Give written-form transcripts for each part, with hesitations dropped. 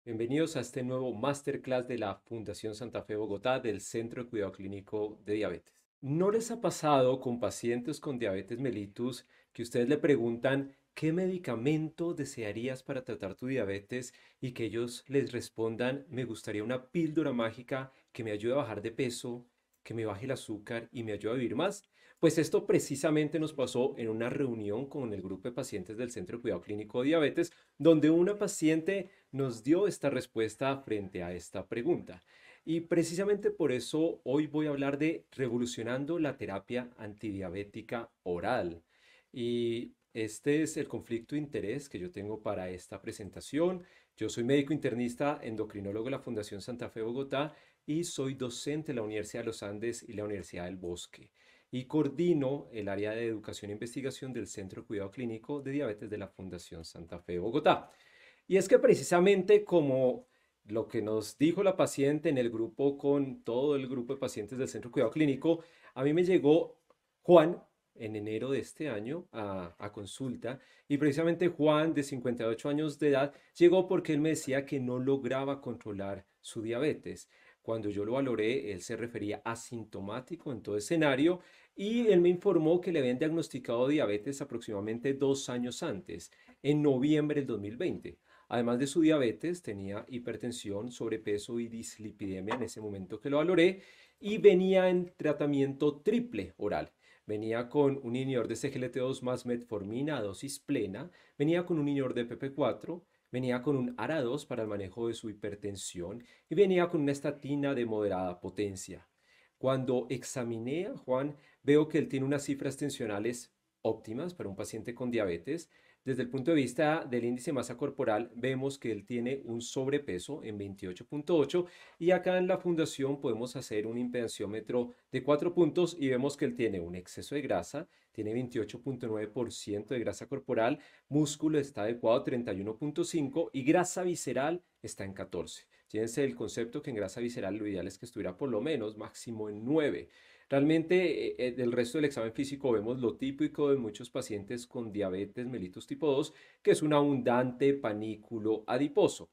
Bienvenidos a este nuevo masterclass de la Fundación Santa Fe Bogotá del Centro de Cuidado Clínico de Diabetes. ¿No les ha pasado con pacientes con diabetes mellitus que ustedes le preguntan qué medicamento desearías para tratar tu diabetes y que ellos les respondan, me gustaría una píldora mágica que me ayude a bajar de peso, que me baje el azúcar y me ayude a vivir más? Pues esto precisamente nos pasó en una reunión con el grupo de pacientes del Centro de Cuidado Clínico de Diabetes, donde una paciente nos dio esta respuesta frente a esta pregunta. Y precisamente por eso hoy voy a hablar de revolucionando la terapia antidiabética oral. Y este es el conflicto de interés que yo tengo para esta presentación. Yo soy médico internista, endocrinólogo de la Fundación Santa Fe Bogotá y soy docente en la Universidad de los Andes y la Universidad del Bosque. Y coordino el área de educación e investigación del Centro de Cuidado Clínico de Diabetes de la Fundación Santa Fe Bogotá. Y es que precisamente como lo que nos dijo la paciente en el grupo con todo el grupo de pacientes del Centro de Cuidado Clínico, a mí me llegó Juan en enero de este año a consulta y precisamente Juan de 58 años de edad llegó porque él me decía que no lograba controlar su diabetes. Cuando yo lo valoré, él se refería asintomático en todo escenario y él me informó que le habían diagnosticado diabetes aproximadamente 2 años antes, en noviembre del 2020. Además de su diabetes, tenía hipertensión, sobrepeso y dislipidemia en ese momento que lo valoré y venía en tratamiento triple oral. Venía con un inhibidor de CGLT2 más metformina a dosis plena, venía con un inhibidor de PP4, venía con un ARA2 para el manejo de su hipertensión y venía con una estatina de moderada potencia. Cuando examiné a Juan, veo que él tiene unas cifras tensionales óptimas para un paciente con diabetes. Desde el punto de vista del índice de masa corporal, vemos que él tiene un sobrepeso en 28,8 y acá en la fundación podemos hacer un impedanciómetro de 4 puntos y vemos que él tiene un exceso de grasa, tiene 28,9% de grasa corporal, músculo está adecuado 31,5 y grasa visceral está en 14. Fíjense el concepto que en grasa visceral lo ideal es que estuviera por lo menos máximo en 9. Realmente, del resto del examen físico vemos lo típico de muchos pacientes con diabetes mellitus tipo 2, que es un abundante panículo adiposo.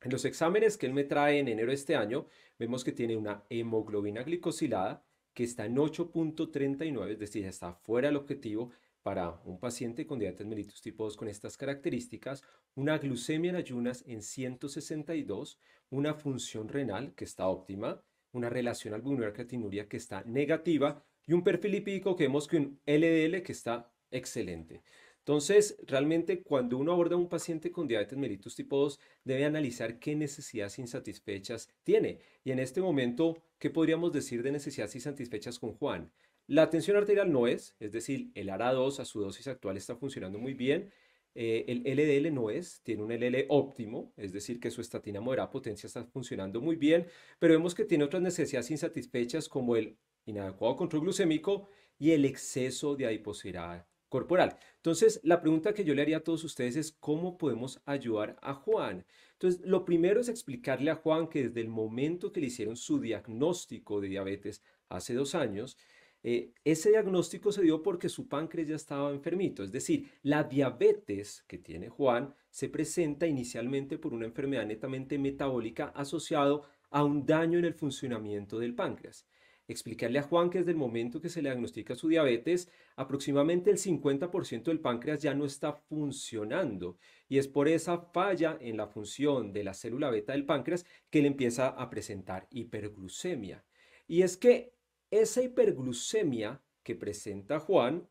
En los exámenes que él me trae en enero de este año, vemos que tiene una hemoglobina glicosilada que está en 8,39, es decir, está fuera del objetivo para un paciente con diabetes mellitus tipo 2 con estas características, una glucemia en ayunas en 162, una función renal que está óptima, una relación albuminuria-creatinuria que está negativa y un perfil lipídico que vemos que un LDL que está excelente. Entonces, realmente cuando uno aborda a un paciente con diabetes mellitus tipo 2, debe analizar qué necesidades insatisfechas tiene. Y en este momento, ¿qué podríamos decir de necesidades insatisfechas con Juan? La tensión arterial no es decir, el ARA2 a su dosis actual está funcionando muy bien. El LDL no tiene un LL óptimo, es decir, que su estatina moderada potencia está funcionando muy bien, pero vemos que tiene otras necesidades insatisfechas como el inadecuado control glucémico y el exceso de adiposidad corporal. Entonces, la pregunta que yo le haría a todos ustedes es, ¿cómo podemos ayudar a Juan? Entonces, lo primero es explicarle a Juan que desde el momento que le hicieron su diagnóstico de diabetes hace 2 años, ese diagnóstico se dio porque su páncreas ya estaba enfermito. Es decir, la diabetes que tiene Juan se presenta inicialmente por una enfermedad netamente metabólica asociado a un daño en el funcionamiento del páncreas. Explicarle a Juan que desde el momento que se le diagnostica su diabetes, aproximadamente el 50% del páncreas ya no está funcionando y es por esa falla en la función de la célula beta del páncreas que le empieza a presentar hiperglucemia. Y es que esa hiperglucemia que presenta Juan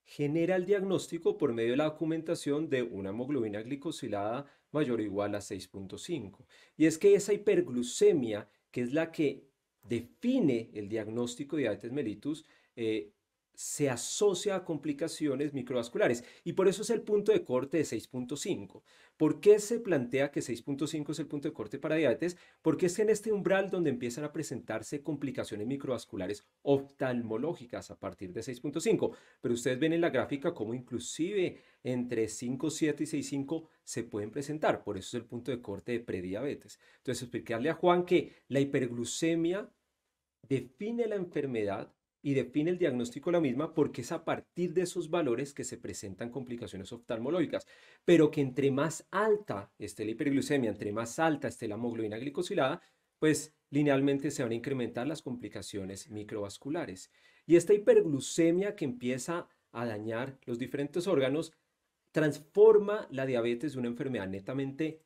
genera el diagnóstico por medio de la documentación de una hemoglobina glicosilada mayor o igual a 6,5. Y es que esa hiperglucemia, que es la que define el diagnóstico de diabetes mellitus, se asocia a complicaciones microvasculares y por eso es el punto de corte de 6,5. ¿Por qué se plantea que 6,5 es el punto de corte para diabetes? Porque es en este umbral donde empiezan a presentarse complicaciones microvasculares oftalmológicas a partir de 6,5. Pero ustedes ven en la gráfica cómo inclusive entre 5,7 y 6,5 se pueden presentar. Por eso es el punto de corte de prediabetes. Entonces, explicarle a Juan que la hiperglucemia define la enfermedad y define el diagnóstico de la misma porque es a partir de esos valores que se presentan complicaciones oftalmológicas, pero que entre más alta esté la hiperglucemia, entre más alta esté la hemoglobina glicosilada, pues linealmente se van a incrementar las complicaciones microvasculares. Y esta hiperglucemia que empieza a dañar los diferentes órganos transforma la diabetes de una enfermedad netamente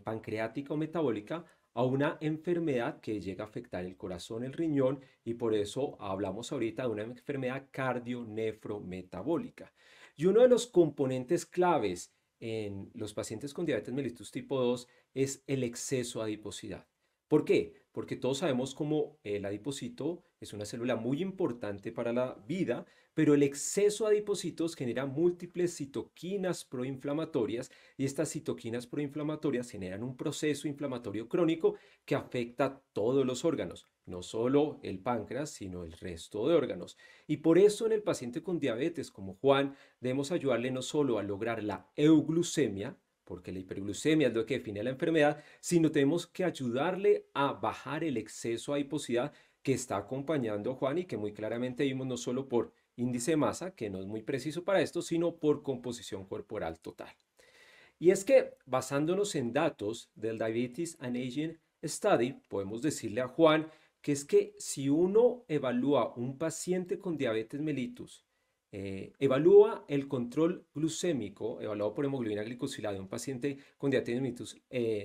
pancreática o metabólica a una enfermedad que llega a afectar el corazón, el riñón, y por eso hablamos ahorita de una enfermedad cardionefrometabólica. Y uno de los componentes claves en los pacientes con diabetes mellitus tipo 2 es el exceso de adiposidad. ¿Por qué? Porque todos sabemos cómo el adipocito es una célula muy importante para la vida, pero el exceso de adipocitos genera múltiples citoquinas proinflamatorias y estas citoquinas proinflamatorias generan un proceso inflamatorio crónico que afecta a todos los órganos, no solo el páncreas, sino el resto de órganos. Y por eso en el paciente con diabetes como Juan debemos ayudarle no solo a lograr la euglucemia, porque la hiperglucemia es lo que define la enfermedad, sino tenemos que ayudarle a bajar el exceso de adiposidad que está acompañando a Juan y que muy claramente vimos no solo por índice de masa, que no es muy preciso para esto, sino por composición corporal total. Y es que basándonos en datos del Diabetes and Aging Study, podemos decirle a Juan que es que si uno evalúa un paciente con diabetes mellitus, evalúa el control glucémico, evaluado por hemoglobina glicosilada de un paciente con diabetes mellitus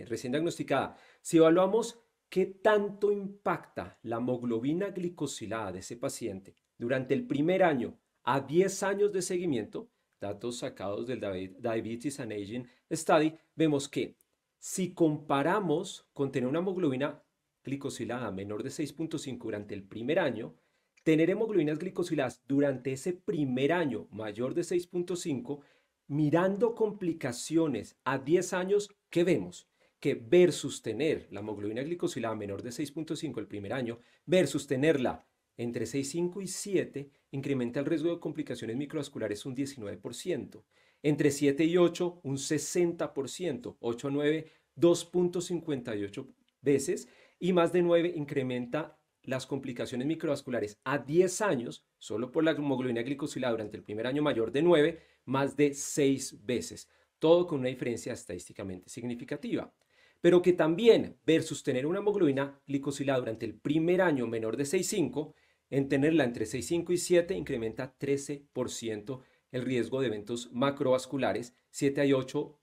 recién diagnosticada, si evaluamos qué tanto impacta la hemoglobina glicosilada de ese paciente durante el primer año a 10 años de seguimiento, datos sacados del Diabetes and Aging Study, vemos que si comparamos con tener una hemoglobina glicosilada menor de 6.5 durante el primer año, tener hemoglobinas glicosiladas durante ese primer año mayor de 6.5, mirando complicaciones a 10 años, ¿qué vemos? Que versus tener la hemoglobina glicosilada menor de 6.5 el primer año versus tenerla entre 6,5 y 7 incrementa el riesgo de complicaciones microvasculares un 19%, entre 7 y 8 un 60%, 8 a 9 2.58 veces y más de 9 incrementa las complicaciones microvasculares a 10 años, solo por la hemoglobina glicosilada durante el primer año mayor de 9, más de 6 veces, todo con una diferencia estadísticamente significativa. Pero que también versus tener una hemoglobina glicosilada durante el primer año menor de 6,5, en tenerla entre 6,5 y 7 incrementa 13% el riesgo de eventos macrovasculares, 7 a 8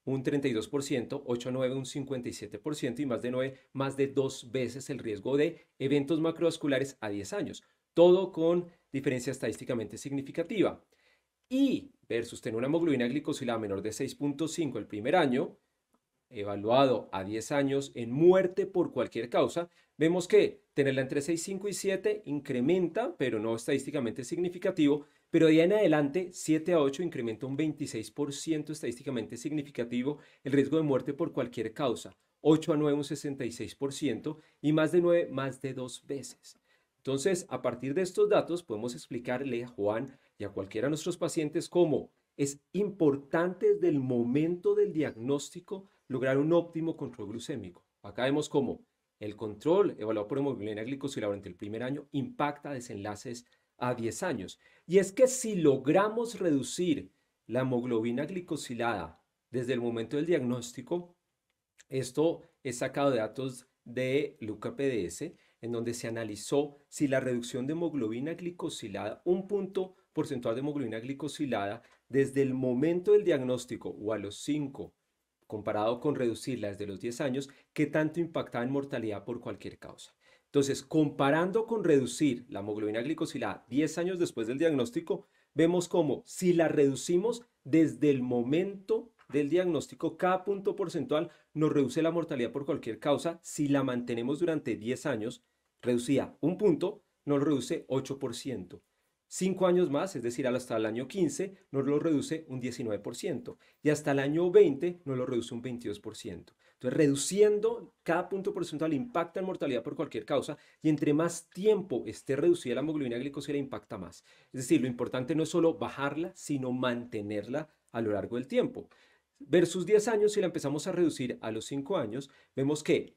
un 32%, 8 a 9 un 57% y más de 9 más de 2 veces el riesgo de eventos macrovasculares a 10 años. Todo con diferencia estadísticamente significativa. Y versus tener una hemoglobina glicosilada menor de 6.5 el primer año, evaluado a 10 años en muerte por cualquier causa, vemos que tenerla entre 6,5 y 7 incrementa, pero no estadísticamente significativo, pero de ahí en adelante 7 a 8 incrementa un 26% estadísticamente significativo el riesgo de muerte por cualquier causa, 8 a 9 un 66% y más de 9 más de 2 veces. Entonces, a partir de estos datos podemos explicarle a Juan y a cualquiera de nuestros pacientes cómo es importante desde el momento del diagnóstico lograr un óptimo control glucémico. Acá vemos cómo el control evaluado por hemoglobina glicosilada durante el primer año impacta desenlaces a 10 años. Y es que si logramos reducir la hemoglobina glicosilada desde el momento del diagnóstico, esto es sacado de datos de LucaPDS, en donde se analizó si la reducción de hemoglobina glicosilada, un punto porcentual de hemoglobina glicosilada, desde el momento del diagnóstico o a los 5, comparado con reducirla desde los 10 años, qué tanto impactaba en mortalidad por cualquier causa. Entonces, comparando con reducir la hemoglobina glicosilada 10 años después del diagnóstico, vemos como si la reducimos desde el momento del diagnóstico, cada punto porcentual nos reduce la mortalidad por cualquier causa. Si la mantenemos durante 10 años, reducida un punto, nos reduce 8%. 5 años más, es decir, hasta el año 15, nos lo reduce un 19%. Y hasta el año 20 nos lo reduce un 22%. Entonces, reduciendo cada punto porcentual impacta en mortalidad por cualquier causa y entre más tiempo esté reducida la hemoglobina glicosilada impacta más. Es decir, lo importante no es solo bajarla, sino mantenerla a lo largo del tiempo. Versus 10 años, si la empezamos a reducir a los 5 años, vemos que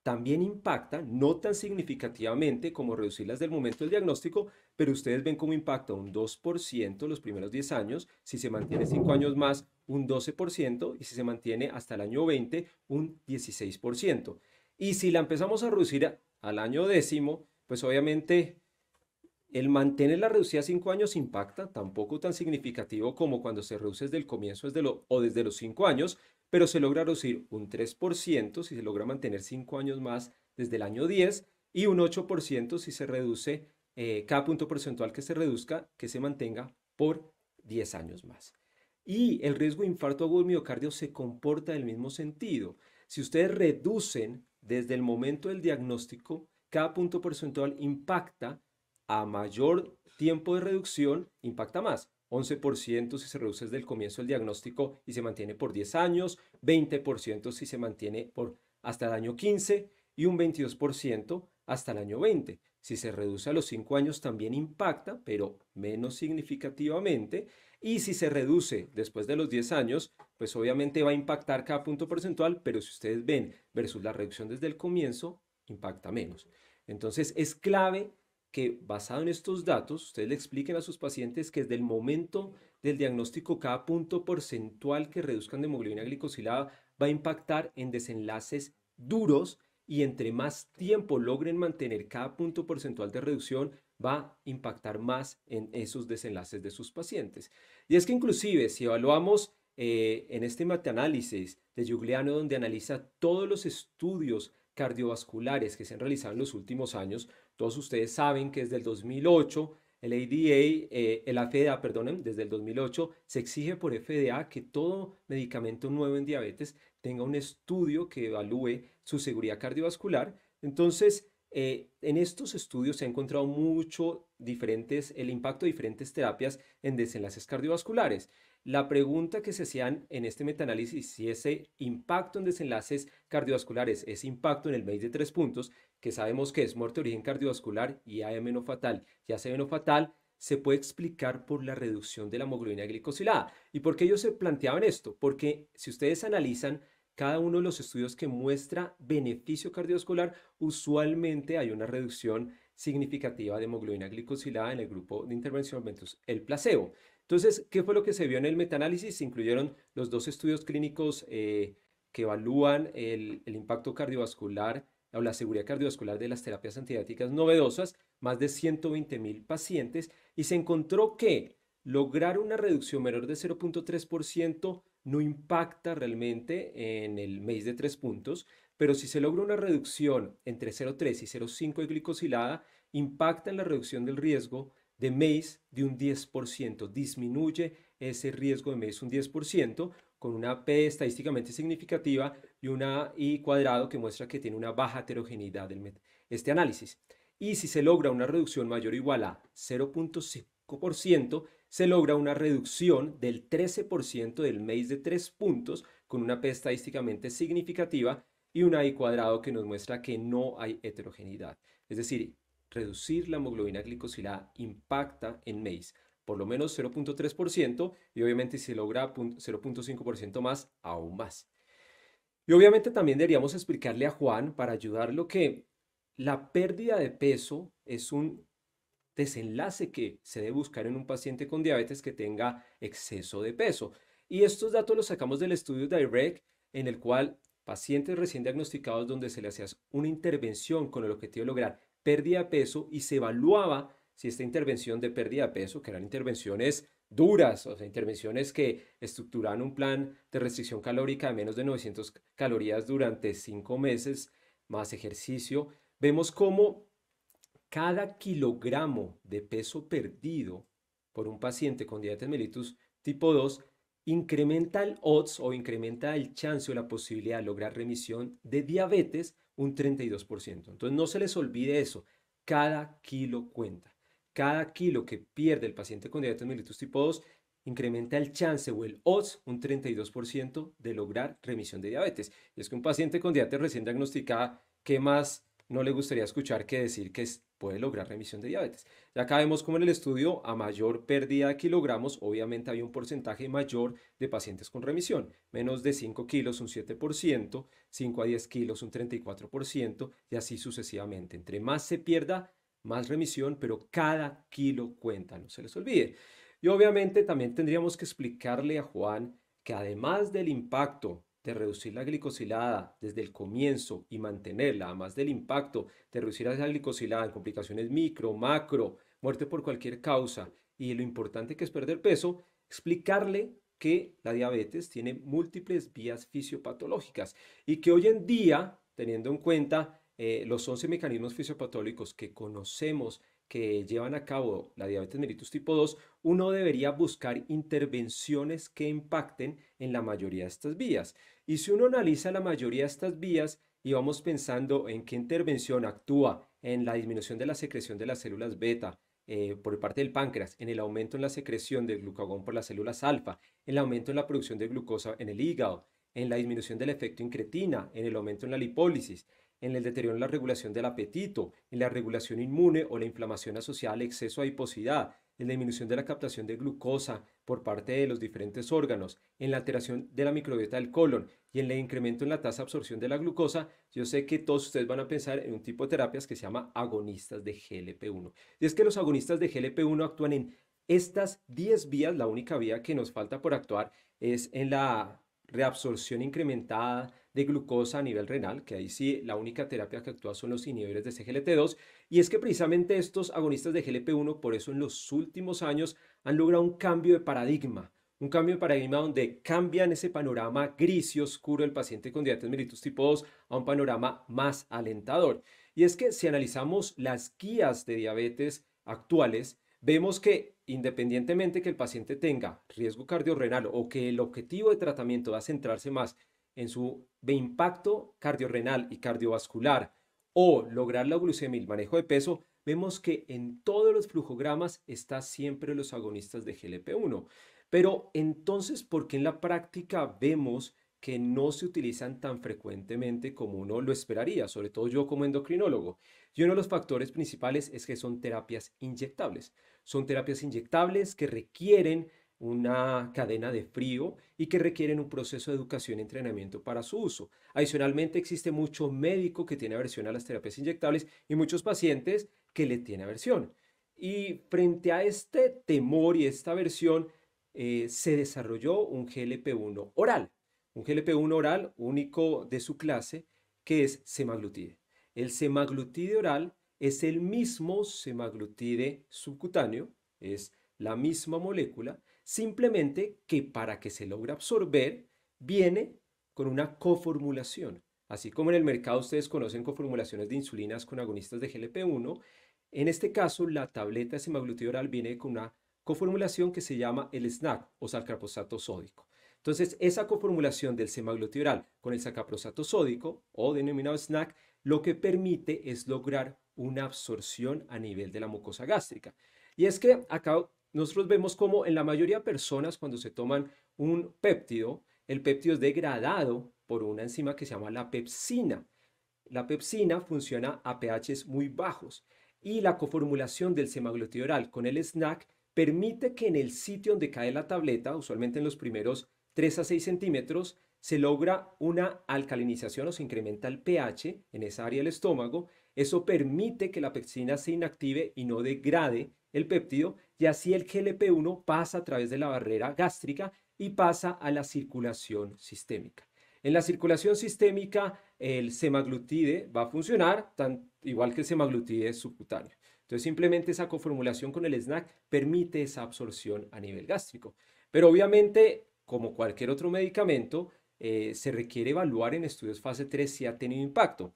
también impacta, no tan significativamente como reducirlas del momento del diagnóstico, pero ustedes ven cómo impacta un 2% los primeros 10 años, si se mantiene 5 años más, un 12%, y si se mantiene hasta el año 20, un 16%. Y si la empezamos a reducir al año décimo, pues obviamente el mantenerla reducida a 5 años impacta, tampoco tan significativo como cuando se reduce desde el comienzo o desde los 5 años, pero se logra reducir un 3% si se logra mantener 5 años más desde el año 10 y un 8% si se reduce cada punto porcentual que se reduzca, que se mantenga por 10 años más. Y el riesgo de infarto agudo del miocardio se comporta del mismo sentido. Si ustedes reducen desde el momento del diagnóstico, cada punto porcentual impacta a mayor tiempo de reducción, impacta más. 11% si se reduce desde el comienzo del diagnóstico y se mantiene por 10 años, 20% si se mantiene por hasta el año 15 y un 22% hasta el año 20. Si se reduce a los 5 años también impacta, pero menos significativamente. Y si se reduce después de los 10 años, pues obviamente va a impactar cada punto porcentual, pero si ustedes ven versus la reducción desde el comienzo, impacta menos. Entonces es clave que basado en estos datos, ustedes le expliquen a sus pacientes que desde el momento del diagnóstico cada punto porcentual que reduzcan de hemoglobina glicosilada va a impactar en desenlaces duros y entre más tiempo logren mantener cada punto porcentual de reducción, va a impactar más en esos desenlaces de sus pacientes. Y es que inclusive si evaluamos en este metaanálisis de Giuliano, donde analiza todos los estudios cardiovasculares que se han realizado en los últimos años, todos ustedes saben que desde el 2008 el ADA, la FDA, perdonen, desde el 2008 se exige por FDA que todo medicamento nuevo en diabetes tenga un estudio que evalúe su seguridad cardiovascular. Entonces, en estos estudios se ha encontrado el impacto de diferentes terapias en desenlaces cardiovasculares. La pregunta que se hacían en este metaanálisis, si ese impacto en desenlaces cardiovasculares, ese impacto en el MACE de 3 puntos, que sabemos que es muerte de origen cardiovascular y AM no fatal y ACV no fatal, se puede explicar por la reducción de la hemoglobina glicosilada. ¿Y por qué ellos se planteaban esto? Porque si ustedes analizan cada uno de los estudios que muestra beneficio cardiovascular, usualmente hay una reducción significativa de hemoglobina glicosilada en el grupo de intervención versus el placebo. Entonces, ¿qué fue lo que se vio en el metaanálisis? Se incluyeron los dos estudios clínicos que evalúan el impacto cardiovascular o la seguridad cardiovascular de las terapias antidiabéticas novedosas, más de 120.000 pacientes, y se encontró que lograr una reducción menor de 0.3% no impacta realmente en el MACE de 3 puntos, pero si se logra una reducción entre 0.3 y 0.5 de glicosilada, impacta en la reducción del riesgo de MACE de un 10%, disminuye ese riesgo de MACE un 10%, con una P estadísticamente significativa y una I cuadrado que muestra que tiene una baja heterogeneidad este análisis. Y si se logra una reducción mayor o igual a 0.5%, se logra una reducción del 13% del MACE de 3 puntos con una P estadísticamente significativa y una I cuadrado que nos muestra que no hay heterogeneidad. Es decir, reducir la hemoglobina glicosilada impacta en MACE por lo menos 0.3% y obviamente si se logra 0.5% más, aún más. Y obviamente también deberíamos explicarle a Juan para ayudarlo que la pérdida de peso es un desenlace que se debe buscar en un paciente con diabetes que tenga exceso de peso. Y estos datos los sacamos del estudio DIRECT, en el cual pacientes recién diagnosticados donde se les hacía una intervención con el objetivo de lograr pérdida de peso y se evaluaba si esta intervención de pérdida de peso, que eran intervenciones duras, o sea, intervenciones que estructuraban un plan de restricción calórica de menos de 900 calorías durante 5 meses, más ejercicio, vemos cómo cada kilogramo de peso perdido por un paciente con diabetes mellitus tipo 2 incrementa el odds o incrementa el chance o la posibilidad de lograr remisión de diabetes un 32%. Entonces no se les olvide eso, cada kilo cuenta. Cada kilo que pierde el paciente con diabetes mellitus tipo 2 incrementa el chance o el odds un 32% de lograr remisión de diabetes. Y es que un paciente con diabetes recién diagnosticada, ¿qué más no le gustaría escuchar que decir que puede lograr remisión de diabetes. Ya acá vemos como en el estudio, a mayor pérdida de kilogramos, obviamente hay un porcentaje mayor de pacientes con remisión. Menos de 5 kilos, un 7%, 5 a 10 kilos, un 34%, y así sucesivamente. Entre más se pierda, más remisión, pero cada kilo cuenta, no se les olvide. Y obviamente también tendríamos que explicarle a Juan que además del impacto de reducir la glicosilada desde el comienzo y mantenerla, además del impacto de reducir esa glicosilada en complicaciones micro, macro, muerte por cualquier causa y lo importante que es perder peso, explicarle que la diabetes tiene múltiples vías fisiopatológicas y que hoy en día, teniendo en cuenta los 11 mecanismos fisiopatológicos que conocemos que llevan a cabo la diabetes mellitus tipo 2, uno debería buscar intervenciones que impacten en la mayoría de estas vías. Y si uno analiza la mayoría de estas vías y vamos pensando en qué intervención actúa en la disminución de la secreción de las células beta por parte del páncreas, en el aumento en la secreción del glucagón por las células alfa, en el aumento en la producción de glucosa en el hígado, en la disminución del efecto incretina, en el aumento en la lipólisis, en el deterioro en la regulación del apetito, en la regulación inmune o la inflamación asociada al exceso de adiposidad, en la disminución de la captación de glucosa por parte de los diferentes órganos, en la alteración de la microbiota del colon y en el incremento en la tasa de absorción de la glucosa, yo sé que todos ustedes van a pensar en un tipo de terapias que se llama agonistas de GLP-1. Y es que los agonistas de GLP-1 actúan en estas 10 vías, la única vía que nos falta por actuar es en la reabsorción incrementada de glucosa a nivel renal, que ahí sí la única terapia que actúa son los inhibidores de CGLT2, y es que precisamente estos agonistas de GLP-1, por eso en los últimos años han logrado un cambio de paradigma donde cambian ese panorama gris y oscuro del paciente con diabetes mellitus tipo 2 a un panorama más alentador. Y es que si analizamos las guías de diabetes actuales, vemos que independientemente que el paciente tenga riesgo cardiorrenal o que el objetivo de tratamiento va a centrarse más en su impacto cardiorrenal y cardiovascular o lograr la glucemia y el manejo de peso, vemos que en todos los flujogramas está siempre los agonistas de GLP-1. Pero entonces, ¿por qué en la práctica vemos que no se utilizan tan frecuentemente como uno lo esperaría, sobre todo yo como endocrinólogo? Y uno de los factores principales es que son terapias inyectables. Son terapias inyectables que requieren una cadena de frío y que requieren un proceso de educación y entrenamiento para su uso. Adicionalmente, existe mucho médico que tiene aversión a las terapias inyectables y muchos pacientes que le tienen aversión. Y frente a este temor y esta aversión, se desarrolló un GLP-1 oral. Un GLP-1 oral único de su clase que es semaglutide. El semaglutide oral es el mismo semaglutide subcutáneo, es la misma molécula, simplemente que para que se logre absorber viene con una coformulación. Así como en el mercado ustedes conocen coformulaciones de insulinas con agonistas de GLP-1, en este caso la tableta de semaglutide oral viene con una coformulación que se llama el SNAC o sacaprosato sódico. Entonces, esa coformulación del semaglutide oral con el sacaprosato sódico o denominado SNAC lo que permite es lograr una absorción a nivel de la mucosa gástrica. Y es que acá nosotros vemos como en la mayoría de personas cuando se toman un péptido, el péptido es degradado por una enzima que se llama la pepsina. La pepsina funciona a pHs muy bajos y la coformulación del semaglutide oral con el SNAC permite que en el sitio donde cae la tableta, usualmente en los primeros 3 a 6 centímetros, se logra una alcalinización o se incrementa el pH en esa área del estómago. Eso permite que la pepsina se inactive y no degrade el péptido y así el GLP-1 pasa a través de la barrera gástrica y pasa a la circulación sistémica. En la circulación sistémica, el semaglutide va a funcionar igual que el semaglutide subcutáneo. Entonces, simplemente esa coformulación con el SNAC permite esa absorción a nivel gástrico. Pero obviamente, como cualquier otro medicamento, se requiere evaluar en estudios fase 3 si ha tenido impacto.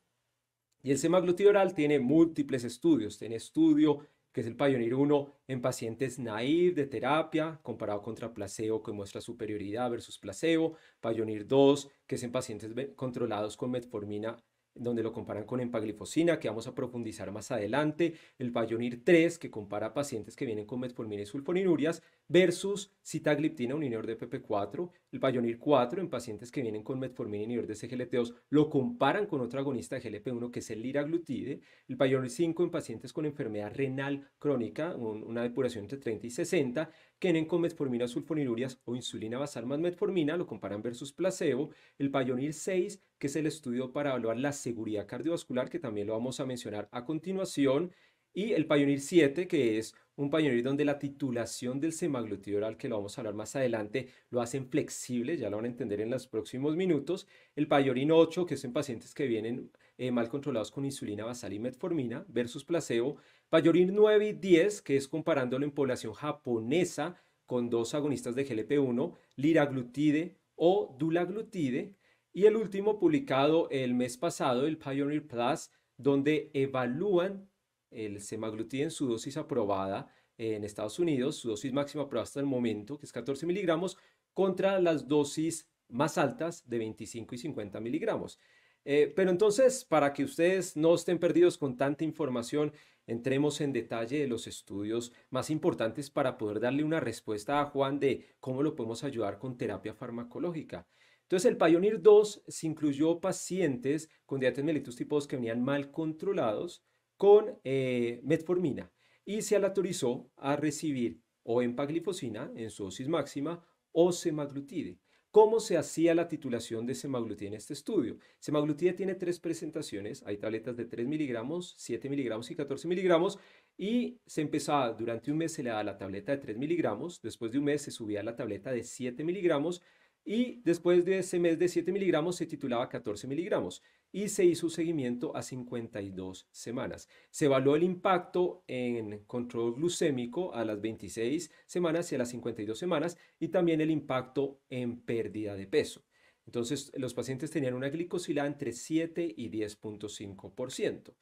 Y el semaglutide oral tiene múltiples estudios. Tiene estudio que es el Pioneer 1 en pacientes naive de terapia, comparado contra placebo, que muestra superioridad versus placebo. Pioneer 2, que es en pacientes controlados con metformina donde lo comparan con empaglifosina, que vamos a profundizar más adelante, el Pioneer 3, que compara pacientes que vienen con metformina y sulfonilurias, versus sitagliptina, un inhibidor de PP4, el Pioneer 4 en pacientes que vienen con metformina y inhibidor de CGLT2, lo comparan con otro agonista de GLP-1 que es el liraglutide, el Pioneer 5 en pacientes con enfermedad renal crónica, una depuración entre 30 y 60, que vienen con metformina, sulfonilurias o insulina basal más metformina, lo comparan versus placebo, el Pioneer 6, que es el estudio para evaluar la seguridad cardiovascular, que también lo vamos a mencionar a continuación, y el Pioneer 7, que es un Pioneer donde la titulación del semaglutide oral, que lo vamos a hablar más adelante, lo hacen flexible, ya lo van a entender en los próximos minutos. El Pioneer 8, que es en pacientes que vienen mal controlados con insulina basal y metformina versus placebo. Pioneer 9 y 10, que es comparándolo en población japonesa con dos agonistas de GLP-1, liraglutide o dulaglutide. Y el último publicado el mes pasado, el Pioneer Plus, donde evalúan el semaglutide en su dosis aprobada en Estados Unidos, su dosis máxima aprobada hasta el momento, que es 14 miligramos, contra las dosis más altas de 25 y 50 miligramos. Pero entonces, para que ustedes no estén perdidos con tanta información, entremos en detalle de los estudios más importantes para poder darle una respuesta a Juan de cómo lo podemos ayudar con terapia farmacológica. Entonces, el Pioneer 2 se incluyó pacientes con diabetes mellitus tipo 2 que venían mal controlados con metformina y se aleatorizó a recibir o empaglifosina en su dosis máxima o semaglutide. ¿Cómo se hacía la titulación de semaglutide en este estudio? Semaglutide tiene tres presentaciones, hay tabletas de 3 miligramos, 7 miligramos y 14 miligramos, y se empezaba, durante un mes se le daba la tableta de 3 miligramos, después de un mes se subía a la tableta de 7 miligramos, y después de ese mes de 7 miligramos se titulaba 14 miligramos y se hizo un seguimiento a 52 semanas. Se evaluó el impacto en control glucémico a las 26 semanas y a las 52 semanas y también el impacto en pérdida de peso. Entonces, los pacientes tenían una glicosilada entre 7 y 10.5%.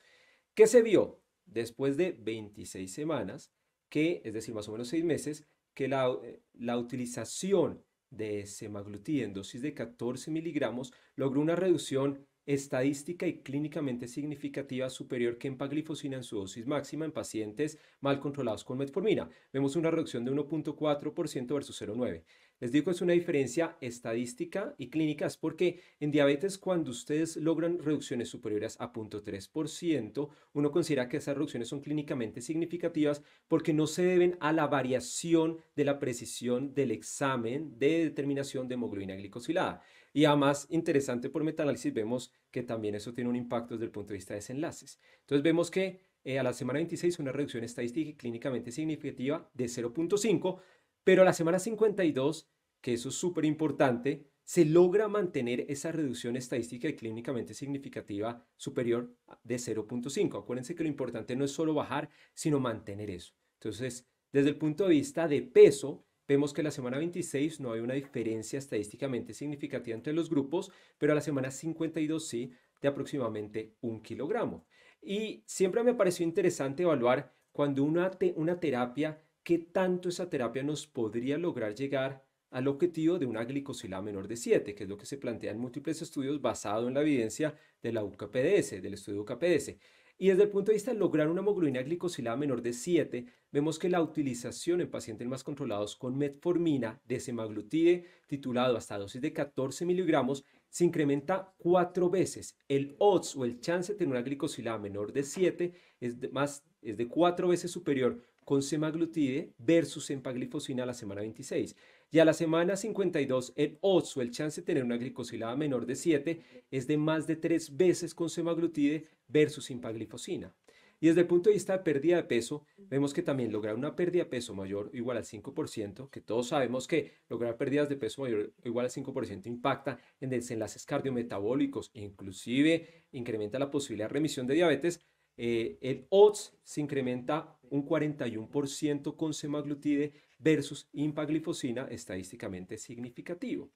¿Qué se vio? Después de 26 semanas, que es decir, más o menos 6 meses, que la utilización de semaglutide en dosis de 14 miligramos logró una reducción estadística y clínicamente significativa superior que empaglifosina en su dosis máxima en pacientes mal controlados con metformina. Vemos una reducción de 1.4% versus 0.9. Les digo que es una diferencia estadística y clínica, es porque en diabetes cuando ustedes logran reducciones superiores a 0.3%, uno considera que esas reducciones son clínicamente significativas porque no se deben a la variación de la precisión del examen de determinación de hemoglobina glicosilada. Y además, interesante por metaanálisis, vemos que también eso tiene un impacto desde el punto de vista de desenlaces. Entonces vemos que a la semana 26 una reducción estadística y clínicamente significativa de 0.5, pero a la semana 52, que eso es súper importante, se logra mantener esa reducción estadística y clínicamente significativa superior de 0.5. Acuérdense que lo importante no es solo bajar, sino mantener eso. Entonces, desde el punto de vista de peso, vemos que la semana 26 no hay una diferencia estadísticamente significativa entre los grupos, pero a la semana 52 sí, de aproximadamente 1 kilogramo. Y siempre me pareció interesante evaluar cuando una terapia, qué tanto esa terapia nos podría lograr llegar al objetivo de una glicosilada menor de 7, que es lo que se plantea en múltiples estudios basado en la evidencia de la UKPDS, del estudio UKPDS. Y desde el punto de vista de lograr una hemoglobina glicosilada menor de 7, vemos que la utilización en pacientes más controlados con metformina de semaglutide titulado hasta dosis de 14 miligramos se incrementa 4 veces. El odds o el chance de tener una glicosilada menor de 7 es de 4 veces superior con semaglutide versus empaglifosina a la semana 26. Y a la semana 52, el odds o el chance de tener una glicosilada menor de 7 es de más de 3 veces con semaglutide versus empaglifosina. Y desde el punto de vista de pérdida de peso, vemos que también lograr una pérdida de peso mayor o igual al 5%, que todos sabemos que lograr pérdidas de peso mayor o igual al 5% impacta en desenlaces cardiometabólicos e inclusive incrementa la posibilidad de remisión de diabetes, el odds se incrementa un 41% con semaglutide versus empaglifosina, estadísticamente significativo.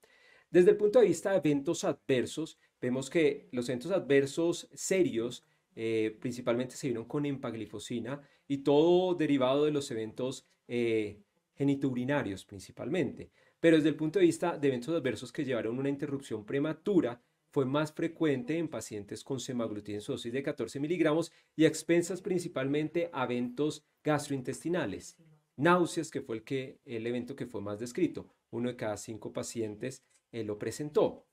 Desde el punto de vista de eventos adversos, vemos que los eventos adversos serios principalmente se vieron con empaglifosina y todo derivado de los eventos genitourinarios principalmente. Pero desde el punto de vista de eventos adversos que llevaron a una interrupción prematura fue más frecuente en pacientes con semaglutida en su dosis de 14 miligramos y a expensas principalmente a eventos gastrointestinales. Náuseas, que fue el evento que fue más descrito. 1 de cada 5 pacientes lo presentó.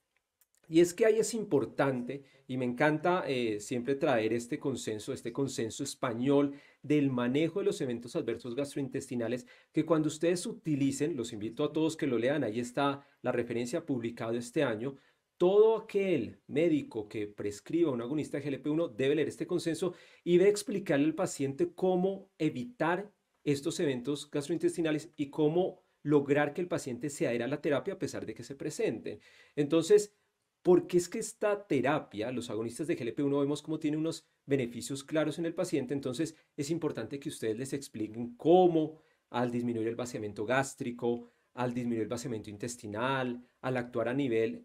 Y es que ahí es importante, y me encanta siempre traer este consenso español del manejo de los eventos adversos gastrointestinales, que cuando ustedes utilicen, los invito a todos que lo lean, ahí está la referencia publicada este año, todo aquel médico que prescriba un agonista de GLP-1 debe leer este consenso y debe explicarle al paciente cómo evitar estos eventos gastrointestinales y cómo lograr que el paciente se adhiera a la terapia a pesar de que se presenten. Entonces, porque es que esta terapia, los agonistas de GLP-1, vemos cómo tiene unos beneficios claros en el paciente, entonces es importante que ustedes les expliquen cómo al disminuir el vaciamiento gástrico, al disminuir el vaciamiento intestinal, al actuar a nivel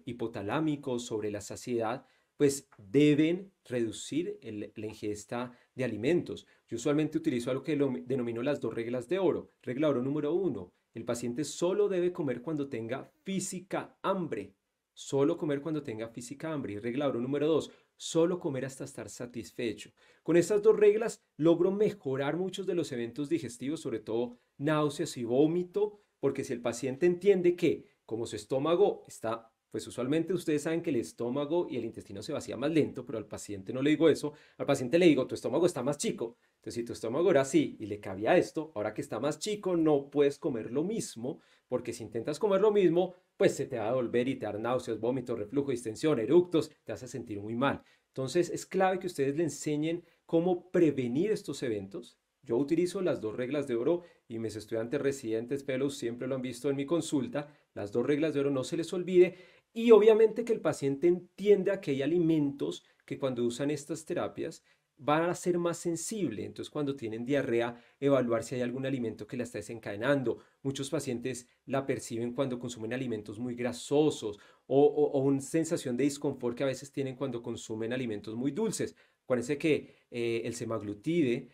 hipotalámico sobre la saciedad, pues deben reducir la ingesta de alimentos. Yo usualmente utilizo algo que denomino las 2 reglas de oro. Regla de oro número 1, el paciente solo debe comer cuando tenga física hambre. Solo comer cuando tenga física hambre. Y regla oro número 2, solo comer hasta estar satisfecho. Con estas 2 reglas logro mejorar muchos de los eventos digestivos, sobre todo náuseas y vómito, porque si el paciente entiende que como su estómago está, pues usualmente ustedes saben que el estómago y el intestino se vacía más lento, pero al paciente no le digo eso, al paciente le digo, tu estómago está más chico. Entonces, si tu estómago era así y le cabía esto, ahora que está más chico, no puedes comer lo mismo, porque si intentas comer lo mismo, pues se te va a volver y te dar náuseas, vómitos, reflujo, distensión, eructos, te vas a sentir muy mal. Entonces es clave que ustedes le enseñen cómo prevenir estos eventos. Yo utilizo las 2 reglas de oro y mis estudiantes residentes fellows siempre lo han visto en mi consulta. Las 2 reglas de oro no se les olvide y obviamente que el paciente entienda que hay alimentos que cuando usan estas terapias van a ser más sensibles. Entonces, cuando tienen diarrea, evaluar si hay algún alimento que la está desencadenando. Muchos pacientes la perciben cuando consumen alimentos muy grasosos o una sensación de disconfort que a veces tienen cuando consumen alimentos muy dulces. Acuérdense que el semaglutide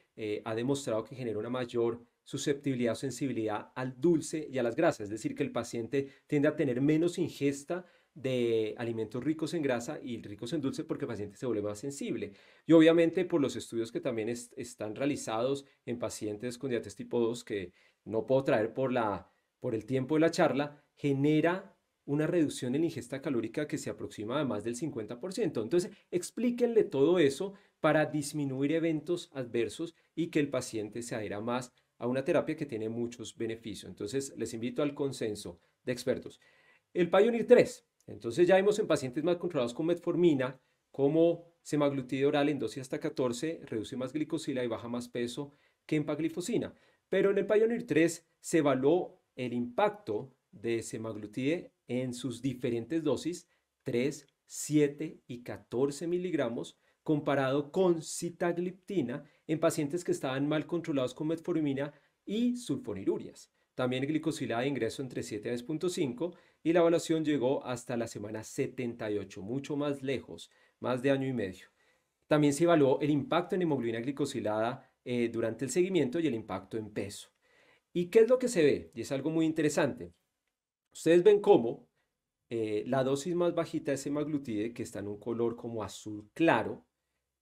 ha demostrado que genera una mayor susceptibilidad o sensibilidad al dulce y a las grasas, es decir, que el paciente tiende a tener menos ingesta de alimentos ricos en grasa y ricos en dulce porque el paciente se vuelve más sensible. Y obviamente por los estudios que también están realizados en pacientes con diabetes tipo 2, que no puedo traer por el tiempo de la charla, genera una reducción en la ingesta calórica que se aproxima a más del 50%. Entonces, explíquenle todo eso para disminuir eventos adversos y que el paciente se adhiera más a una terapia que tiene muchos beneficios. Entonces, les invito al consenso de expertos. El Pioneer 3. Entonces, ya vimos en pacientes más controlados con metformina cómo semaglutide oral en dosis hasta 14 reduce más glicosila y baja más peso que empaglifosina. Pero en el Pioneer 3 se evaluó el impacto de semaglutide en sus diferentes dosis, 3, 7 y 14 miligramos, comparado con sitagliptina en pacientes que estaban mal controlados con metformina y sulfonilurias. También glicosilada de ingreso entre 7 a 10.5 y la evaluación llegó hasta la semana 78, mucho más lejos, más de año y medio. También se evaluó el impacto en hemoglobina glicosilada durante el seguimiento y el impacto en peso. ¿Y qué es lo que se ve? Y es algo muy interesante. Ustedes ven cómo la dosis más bajita de semaglutide, que está en un color como azul claro,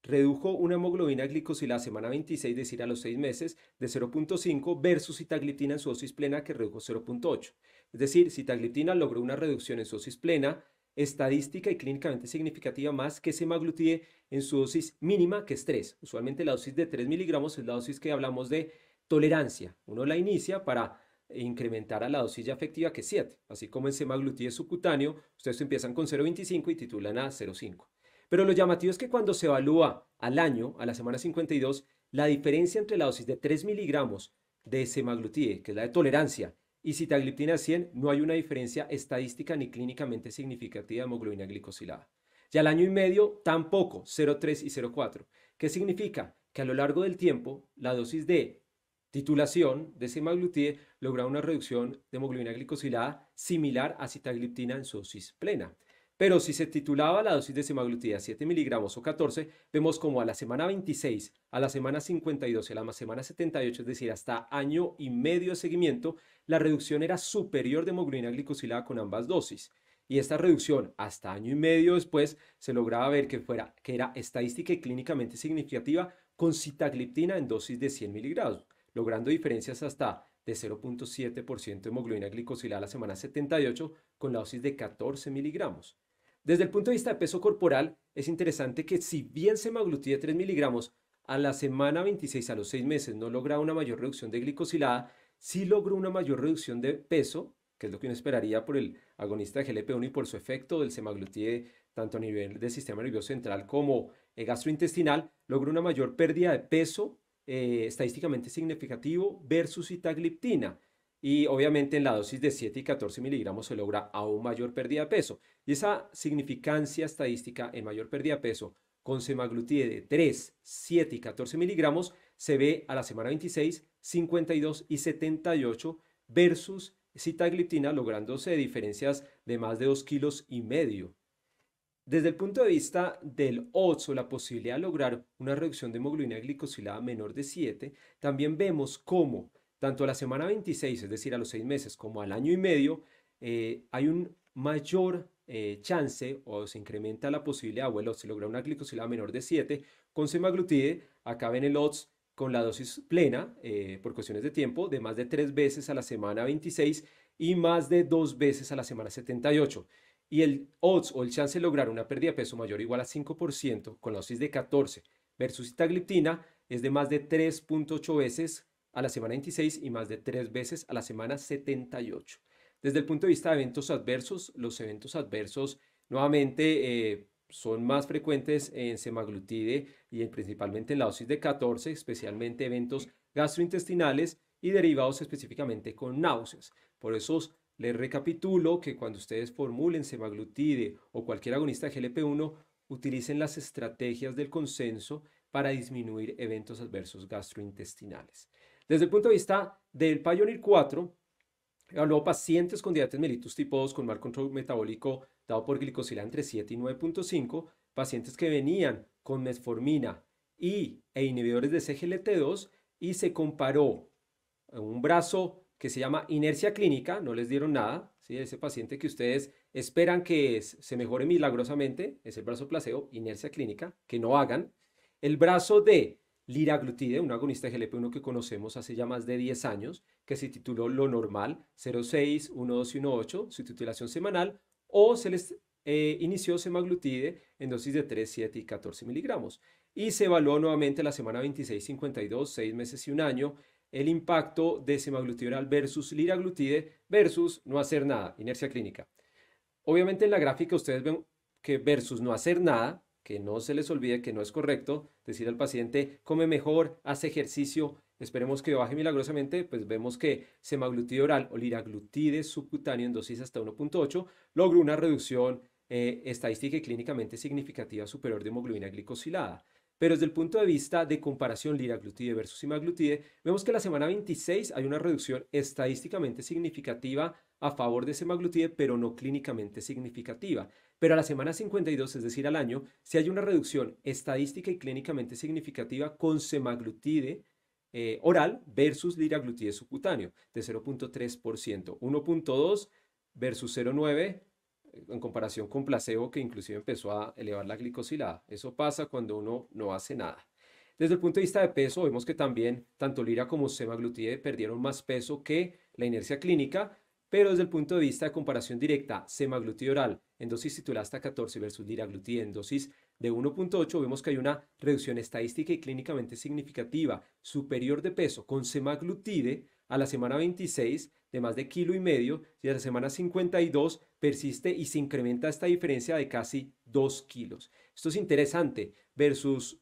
redujo una hemoglobina glicosilada a semana 26, es decir, a los 6 meses, de 0.5 versus sitagliptina en su dosis plena que redujo 0.8. Es decir, sitagliptina logró una reducción en su dosis plena estadística y clínicamente significativa más que semaglutide en su dosis mínima, que es 3. Usualmente la dosis de 3 miligramos es la dosis que hablamos de tolerancia. Uno la inicia para incrementar a la dosis ya efectiva, que es 7. Así como en semaglutide subcutáneo, ustedes empiezan con 0.25 y titulan a 0.5. Pero lo llamativo es que cuando se evalúa al año, a la semana 52, la diferencia entre la dosis de 3 miligramos de semaglutide, que es la de tolerancia, y sitagliptina 100, no hay una diferencia estadística ni clínicamente significativa de hemoglobina glicosilada. Y al año y medio tampoco, 0,3 y 0,4. ¿Qué significa? Que a lo largo del tiempo, la dosis de titulación de semaglutide logra una reducción de hemoglobina glicosilada similar a sitagliptina en su dosis plena. Pero si se titulaba la dosis de semaglutide a 7 miligramos o 14, vemos como a la semana 26, a la semana 52 y a la semana 78, es decir, hasta año y medio de seguimiento, la reducción era superior de hemoglobina glicosilada con ambas dosis. Y esta reducción hasta año y medio después se lograba ver que era estadística y clínicamente significativa con sitagliptina en dosis de 100 miligramos, logrando diferencias hasta de 0.7% de hemoglobina glicosilada a la semana 78 con la dosis de 14 miligramos. Desde el punto de vista de peso corporal, es interesante que si bien semaglutide 3 miligramos a la semana 26 a los 6 meses no logra una mayor reducción de glicosilada, sí logró una mayor reducción de peso, que es lo que uno esperaría por el agonista de GLP-1 y por su efecto del semaglutide tanto a nivel del sistema nervioso central como gastrointestinal, logró una mayor pérdida de peso estadísticamente significativo versus sitagliptina. Y obviamente en la dosis de 7 y 14 miligramos se logra aún mayor pérdida de peso. Y esa significancia estadística en mayor pérdida de peso con semaglutide de 3, 7 y 14 miligramos se ve a la semana 26, 52 y 78 versus sitagliptina, lográndose diferencias de más de 2,5 kilos. Desde el punto de vista del odds o la posibilidad de lograr una reducción de hemoglobina glicosilada menor de 7, también vemos cómo tanto a la semana 26, es decir, a los 6 meses, como al año y medio, hay un mayor chance o se incrementa la posibilidad, o se logra una glicosilada menor de 7 con semaglutide. Acá ven el odds con la dosis plena, por cuestiones de tiempo, de más de 3 veces a la semana 26 y más de 2 veces a la semana 78. Y el odds o el chance de lograr una pérdida de peso mayor o igual a 5% con la dosis de 14 versus sitagliptina es de más de 3.8 veces a la semana 26 y más de 3 veces a la semana 78. Desde el punto de vista de eventos adversos, los eventos adversos nuevamente son más frecuentes en semaglutide y principalmente en la dosis de 14, especialmente eventos gastrointestinales y derivados específicamente con náuseas. Por eso les recapitulo que cuando ustedes formulen semaglutide o cualquier agonista de GLP-1, utilicen las estrategias del consenso para disminuir eventos adversos gastrointestinales. Desde el punto de vista del Pioneer 4, evaluó pacientes con diabetes mellitus tipo 2 con mal control metabólico dado por glicosilada entre 7 y 9.5, pacientes que venían con metformina e inhibidores de CGLT2 y se comparó un brazo que se llama inercia clínica, no les dieron nada, ¿sí? Ese paciente que ustedes esperan que se mejore milagrosamente, es el brazo placebo, inercia clínica, que no hagan. El brazo de liraglutide, un agonista de GLP-1 que conocemos hace ya más de 10 años, que se tituló Lo Normal, 0,6, 1,2 y 1,8, su titulación semanal, o se les inició semaglutide en dosis de 3, 7 y 14 miligramos. Y se evaluó nuevamente la semana 26, 52, 6 meses y un año, el impacto de semaglutide oral versus liraglutide versus no hacer nada, inercia clínica. Obviamente en la gráfica ustedes ven que versus no hacer nada, que no se les olvide que no es correcto decir al paciente come mejor, hace ejercicio, esperemos que baje milagrosamente, pues vemos que semaglutide oral o liraglutide subcutáneo en dosis hasta 1.8 logró una reducción estadística y clínicamente significativa superior de hemoglobina glicosilada. Pero desde el punto de vista de comparación liraglutide versus semaglutide, vemos que en la semana 26 hay una reducción estadísticamente significativa a favor de semaglutide, pero no clínicamente significativa. Pero a la semana 52, es decir, al año, sí hay una reducción estadística y clínicamente significativa con semaglutide oral versus liraglutide subcutáneo de 0.3%, 1.2 versus 0.9 en comparación con placebo, que inclusive empezó a elevar la glicosilada. Eso pasa cuando uno no hace nada. Desde el punto de vista de peso, vemos que también tanto lira como semaglutide perdieron más peso que la inercia clínica, pero desde el punto de vista de comparación directa, semaglutide oral en dosis titular hasta 14 versus liraglutide en dosis de 1.8, vemos que hay una reducción estadística y clínicamente significativa superior de peso con semaglutide a la semana 26 de más de 1,5 kilos y a la semana 52 persiste y se incrementa esta diferencia de casi 2 kilos. Esto es interesante versus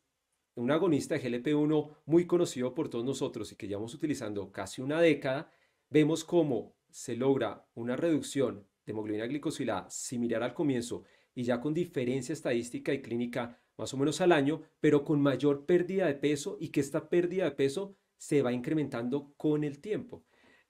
un agonista de GLP-1 muy conocido por todos nosotros y que llevamos utilizando casi una década. Vemos cómo se logra una reducción de hemoglobina glicosilada similar al comienzo y ya con diferencia estadística y clínica más o menos al año, pero con mayor pérdida de peso y que esta pérdida de peso se va incrementando con el tiempo.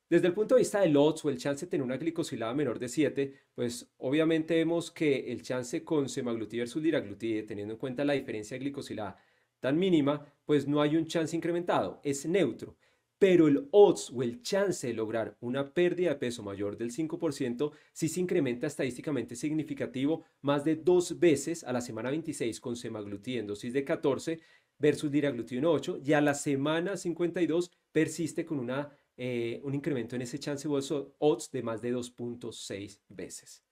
Desde el punto de vista del odds o el chance de tener una glicosilada menor de 7, pues obviamente vemos que el chance con semaglutide versus liraglutide, teniendo en cuenta la diferencia de glicosilada tan mínima, pues no hay un chance incrementado, es neutro. pero el odds o el chance de lograr una pérdida de peso mayor del 5% sí se incrementa estadísticamente significativo más de 2 veces a la semana 26 con semaglutida en dosis de 14 versus liraglutida en 8 y a la semana 52 persiste con un incremento en ese chance o odds de más de 2.6 veces.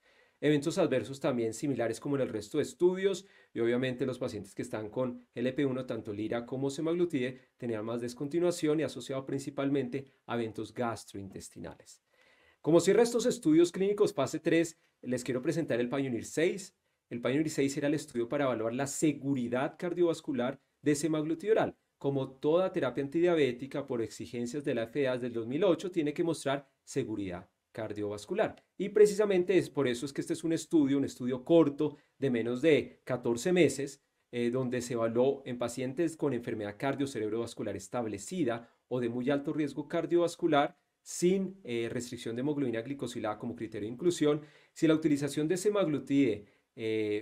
Eventos adversos también similares como en el resto de estudios y obviamente los pacientes que están con LP1, tanto lira como semaglutide, tenían más descontinuación y asociado principalmente a eventos gastrointestinales. Como cierra estos estudios clínicos fase 3, les quiero presentar el Pioneer 6. El Pioneer 6 era el estudio para evaluar la seguridad cardiovascular de semaglutide oral. Como toda terapia antidiabética, por exigencias de la FDA del 2008, tiene que mostrar seguridad cardiovascular. Y precisamente es por eso es que este es un estudio corto de menos de 14 meses, donde se evaluó en pacientes con enfermedad cardiocerebrovascular establecida o de muy alto riesgo cardiovascular sin restricción de hemoglobina glicosilada como criterio de inclusión, si la utilización de semaglutide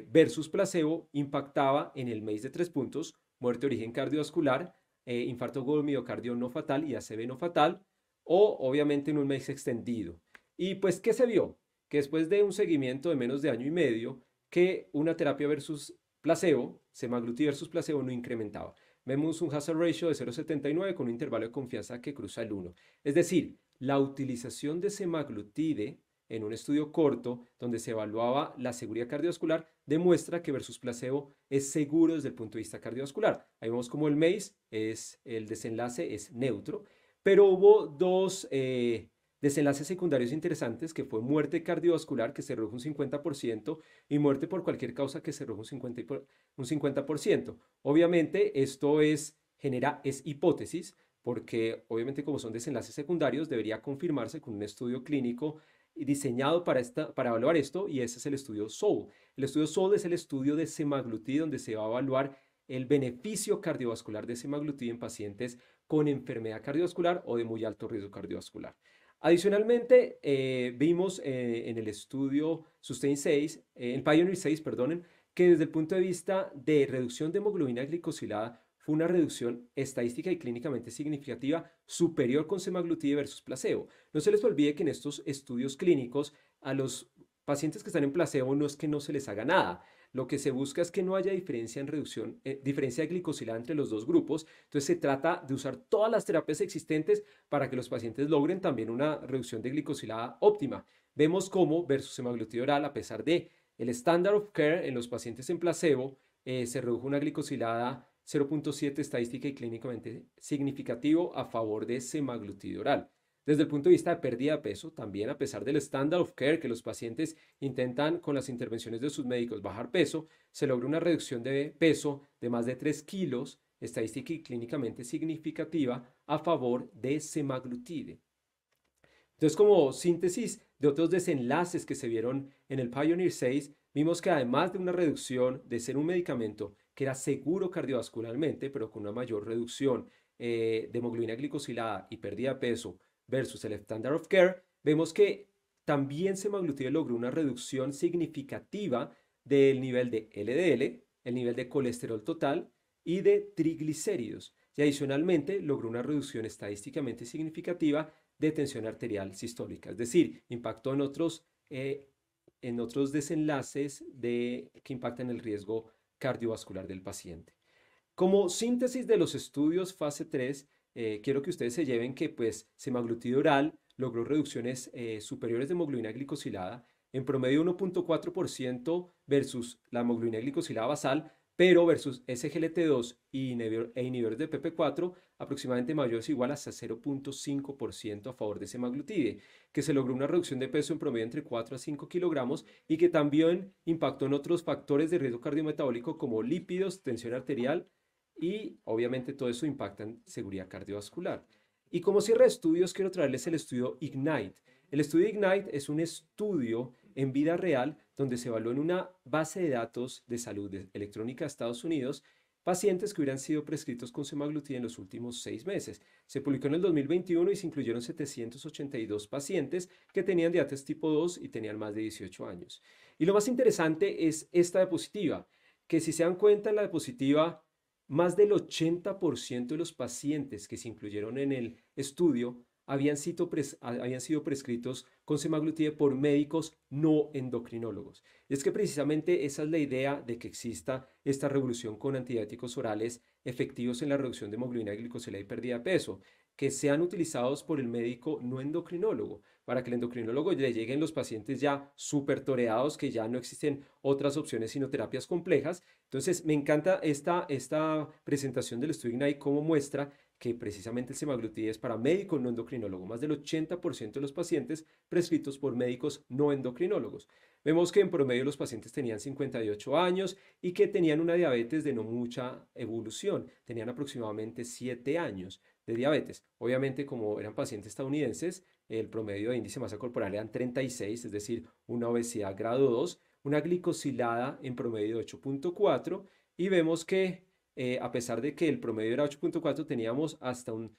versus placebo impactaba en el MACE de 3 puntos, muerte de origen cardiovascular, infarto agudo miocardio no fatal y ACV no fatal, o obviamente en un MACE extendido. Y pues, ¿qué se vio? Que después de un seguimiento de menos de año y medio, que una terapia versus placebo, semaglutide versus placebo, no incrementaba. Vemos un hazard ratio de 0,79 con un intervalo de confianza que cruza el 1. Es decir, la utilización de semaglutide en un estudio corto donde se evaluaba la seguridad cardiovascular demuestra que versus placebo es seguro desde el punto de vista cardiovascular. Ahí vemos como el MACE el desenlace es neutro, pero hubo dos desenlaces secundarios interesantes que fue muerte cardiovascular que se redujo un 50% y muerte por cualquier causa que se redujo un 50%. Obviamente esto es hipótesis, porque obviamente como son desenlaces secundarios debería confirmarse con un estudio clínico diseñado para evaluar esto y ese es el estudio SOUL. El estudio SOUL es el estudio de semaglutide donde se va a evaluar el beneficio cardiovascular de semaglutide en pacientes con enfermedad cardiovascular o de muy alto riesgo cardiovascular. Adicionalmente, vimos en el estudio Sustain 6, el Pioneer 6, perdonen, que desde el punto de vista de reducción de hemoglobina glicosilada fue una reducción estadística y clínicamente significativa superior con semaglutide versus placebo. No se les olvide que en estos estudios clínicos a los pacientes que están en placebo no es que no se les haga nada. Lo que se busca es que no haya diferencia en reducción, diferencia de glicosilada entre los dos grupos. Entonces se trata de usar todas las terapias existentes para que los pacientes logren también una reducción de glicosilada óptima. Vemos cómo versus semaglutide oral, a pesar de el standard of care en los pacientes en placebo, se redujo una glicosilada 0.7 estadística y clínicamente significativo a favor de semaglutide oral. Desde el punto de vista de pérdida de peso, también a pesar del standard of care que los pacientes intentan con las intervenciones de sus médicos bajar peso, se logra una reducción de peso de más de 3 kilos, estadística y clínicamente significativa a favor de semaglutide. Entonces, como síntesis de otros desenlaces que se vieron en el Pioneer 6, vimos que además de una reducción de ser un medicamento que era seguro cardiovascularmente, pero con una mayor reducción de hemoglobina glicosilada y pérdida de peso versus el standard of care, vemos que también semaglutide logró una reducción significativa del nivel de LDL, el nivel de colesterol total y de triglicéridos. Y adicionalmente logró una reducción estadísticamente significativa de tensión arterial sistólica, es decir, impactó en otros desenlaces que impactan el riesgo cardiovascular del paciente. Como síntesis de los estudios fase 3, quiero que ustedes se lleven que pues, semaglutide oral logró reducciones superiores de hemoglobina glicosilada, en promedio 1.4% versus la hemoglobina glicosilada basal, pero versus SGLT2 e inhibidores de PP4, aproximadamente mayores o iguales a 0.5% a favor de semaglutide, que se logró una reducción de peso en promedio entre 4 a 5 kilogramos y que también impactó en otros factores de riesgo cardiometabólico como lípidos, tensión arterial y obviamente todo eso impacta en seguridad cardiovascular. Y como cierre de estudios, quiero traerles el estudio IGNITE. El estudio IGNITE es un estudio en vida real donde se evaluó en una base de datos de salud electrónica de Estados Unidos pacientes que hubieran sido prescritos con semaglutide en los últimos 6 meses. Se publicó en el 2021 y se incluyeron 782 pacientes que tenían diabetes tipo 2 y tenían más de 18 años. Y lo más interesante es esta diapositiva, que si se dan cuenta en la diapositiva Más del 80% de los pacientes que se incluyeron en el estudio habían sido prescritos con semaglutide por médicos no endocrinólogos. Y es que precisamente esa es la idea de que exista esta revolución con antidiabéticos orales efectivos en la reducción de hemoglobina glicosilada y pérdida de peso, que sean utilizados por el médico no endocrinólogo, para que el endocrinólogo le lleguen los pacientes ya súper toreados, que ya no existen otras opciones sino terapias complejas. Entonces, me encanta esta presentación del estudio IGNITE como muestra que precisamente el semaglutide es para médicos no endocrinólogos, más del 80% de los pacientes prescritos por médicos no endocrinólogos. Vemos que en promedio los pacientes tenían 58 años y que tenían una diabetes de no mucha evolución, tenían aproximadamente 7 años de diabetes. Obviamente, como eran pacientes estadounidenses, el promedio de índice de masa corporal eran 36, es decir, una obesidad grado 2, una glicosilada en promedio de 8.4 y vemos que a pesar de que el promedio era 8.4, teníamos hasta un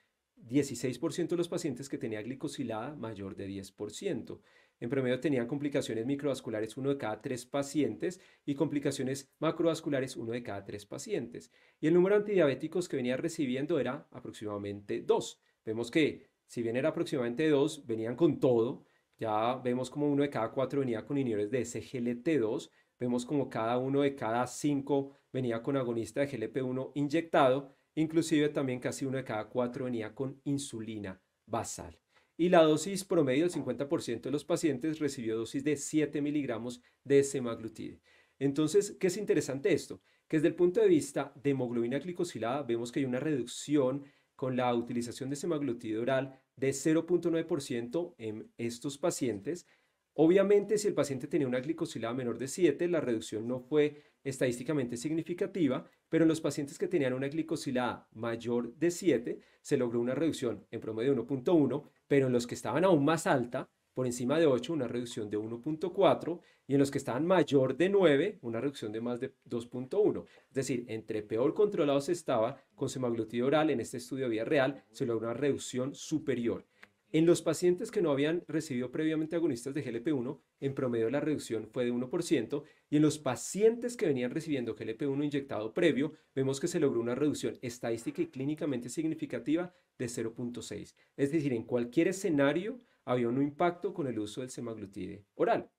16% de los pacientes que tenía glicosilada mayor de 10%. En promedio tenían complicaciones microvasculares 1 de cada 3 pacientes y complicaciones macrovasculares 1 de cada 3 pacientes. Y el número de antidiabéticos que venía recibiendo era aproximadamente 2. Vemos que si bien era aproximadamente 2, venían con todo. Ya vemos como 1 de cada 4 venía con inhibidores de SGLT2. Vemos como cada 1 de cada 5 venía con agonista de GLP-1 inyectado. Inclusive también casi 1 de cada 4 venía con insulina basal. Y la dosis promedio, el 50% de los pacientes recibió dosis de 7 miligramos de semaglutide. Entonces, ¿qué es interesante esto? Que desde el punto de vista de hemoglobina glicosilada vemos que hay una reducción con la utilización de semaglutide oral de 0.9% en estos pacientes. Obviamente, si el paciente tenía una glicosilada menor de 7, la reducción no fue estadísticamente significativa, pero en los pacientes que tenían una glicosilada mayor de 7 se logró una reducción en promedio de 1.1, pero en los que estaban aún más alta, por encima de 8, una reducción de 1.4 y en los que estaban mayor de 9, una reducción de más de 2.1. Es decir, entre peor controlados estaba con semaglutide oral en este estudio de vida real, se logró una reducción superior. En los pacientes que no habían recibido previamente agonistas de GLP-1, en promedio la reducción fue de 1%, y en los pacientes que venían recibiendo GLP-1 inyectado previo, vemos que se logró una reducción estadística y clínicamente significativa de 0.6. Es decir, en cualquier escenario había un impacto con el uso del semaglutide oral.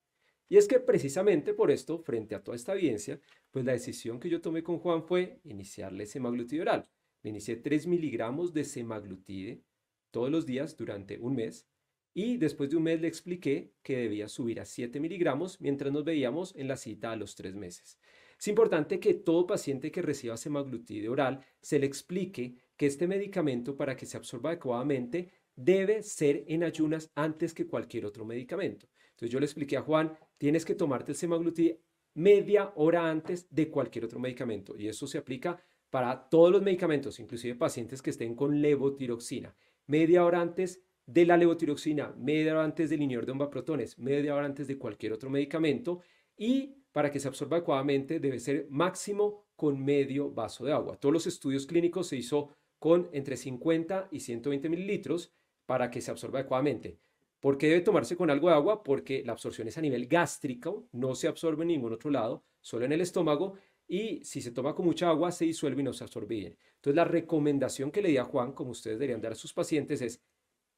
Y es que precisamente por esto, frente a toda esta evidencia, pues la decisión que yo tomé con Juan fue iniciarle semaglutide oral. Le inicié 3 miligramos de semaglutide todos los días durante un mes y después de un mes le expliqué que debía subir a 7 miligramos mientras nos veíamos en la cita a los 3 meses. Es importante que todo paciente que reciba semaglutide oral se le explique que este medicamento, para que se absorba adecuadamente, debe ser en ayunas antes que cualquier otro medicamento. Entonces yo le expliqué a Juan, tienes que tomarte el semaglutide media hora antes de cualquier otro medicamento, y eso se aplica para todos los medicamentos, inclusive pacientes que estén con levotiroxina. Media hora antes de la levotiroxina, media hora antes del inhibidor de bombaprotones, media hora antes de cualquier otro medicamento, y para que se absorba adecuadamente debe ser máximo con medio vaso de agua. Todos los estudios clínicos se hizo con entre 50 y 120 mililitros para que se absorba adecuadamente. ¿Por qué debe tomarse con algo de agua? Porque la absorción es a nivel gástrico, no se absorbe en ningún otro lado, solo en el estómago, y si se toma con mucha agua se disuelve y no se absorbe bien. Entonces la recomendación que le di a Juan, como ustedes deberían dar a sus pacientes, es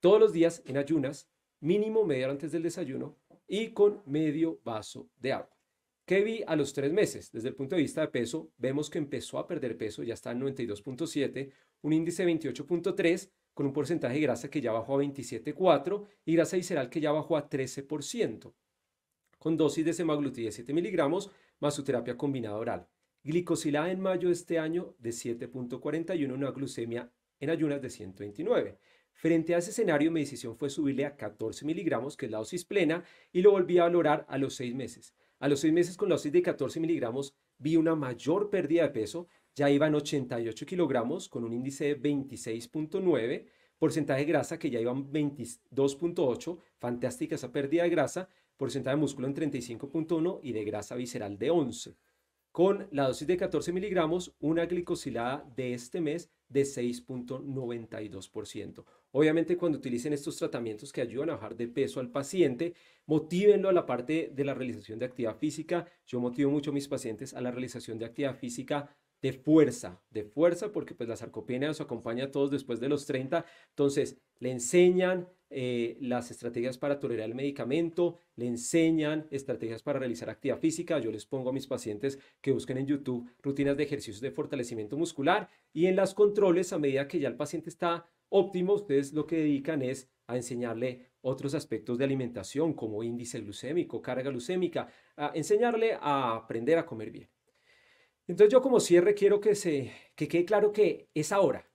todos los días en ayunas, mínimo media hora antes del desayuno y con medio vaso de agua. ¿Qué vi a los 3 meses? Desde el punto de vista de peso, vemos que empezó a perder peso, ya está en 92.7, un índice de 28.3, con un porcentaje de grasa que ya bajó a 27.4 y grasa visceral que ya bajó a 13%, con dosis de semaglutide de 7 miligramos más su terapia combinada oral. Glicosilada en mayo de este año de 7.41, una glucemia en ayunas de 129. Frente a ese escenario, mi decisión fue subirle a 14 miligramos, que es la dosis plena, y lo volví a valorar a los 6 meses. A los 6 meses con la dosis de 14 miligramos vi una mayor pérdida de peso, ya iba en 88 kilogramos con un índice de 26.9, porcentaje de grasa que ya iba en 22.8, fantástica esa pérdida de grasa, porcentaje de músculo en 35.1 y de grasa visceral de 11. Con la dosis de 14 miligramos, una glicosilada de este mes de 6.92%. Obviamente, cuando utilicen estos tratamientos que ayudan a bajar de peso al paciente, motívenlo a la parte de la realización de actividad física. Yo motivo mucho a mis pacientes a la realización de actividad física de fuerza, porque pues la sarcopenia nos acompaña a todos después de los 30. Entonces, le enseñan las estrategias para tolerar el medicamento, le enseñan estrategias para realizar actividad física. Yo les pongo a mis pacientes que busquen en YouTube rutinas de ejercicios de fortalecimiento muscular, y en las controles, a medida que ya el paciente está óptimo, ustedes lo que dedican es a enseñarle otros aspectos de alimentación como índice glucémico, carga glucémica, a enseñarle a aprender a comer bien. Entonces yo como cierre quiero que quede claro que es ahora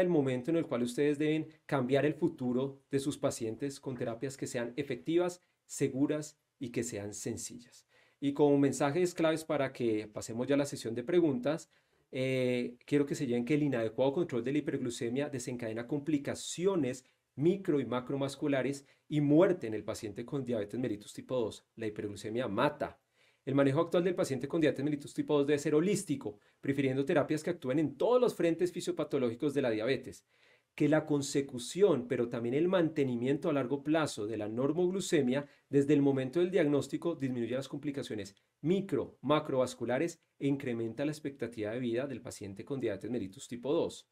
el momento en el cual ustedes deben cambiar el futuro de sus pacientes con terapias que sean efectivas, seguras y que sean sencillas. Y como mensajes claves para que pasemos ya a la sesión de preguntas, quiero que se lleven que el inadecuado control de la hiperglucemia desencadena complicaciones micro y macromusculares y muerte en el paciente con diabetes mellitus tipo 2. La hiperglucemia mata. El manejo actual del paciente con diabetes mellitus tipo 2 debe ser holístico, prefiriendo terapias que actúen en todos los frentes fisiopatológicos de la diabetes. Que la consecución, pero también el mantenimiento a largo plazo de la normoglucemia desde el momento del diagnóstico disminuye las complicaciones micro, macrovasculares e incrementa la expectativa de vida del paciente con diabetes mellitus tipo 2.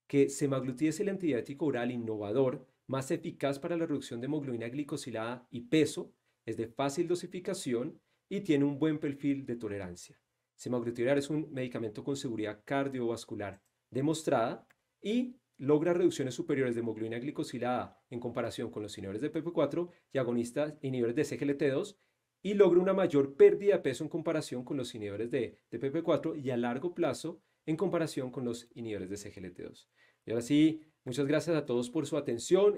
Que semaglutid es el antidiabético oral innovador más eficaz para la reducción de hemoglobina glicosilada y peso, es de fácil dosificación y tiene un buen perfil de tolerancia. Semaglutid oral es un medicamento con seguridad cardiovascular demostrada y logra reducciones superiores de hemoglobina glicosilada en comparación con los inhibidores de PP4 y agonistas inhibidores de CGLT2, y logra una mayor pérdida de peso en comparación con los inhibidores de PP4 y a largo plazo en comparación con los inhibidores de CGLT2. Y ahora sí, muchas gracias a todos por su atención.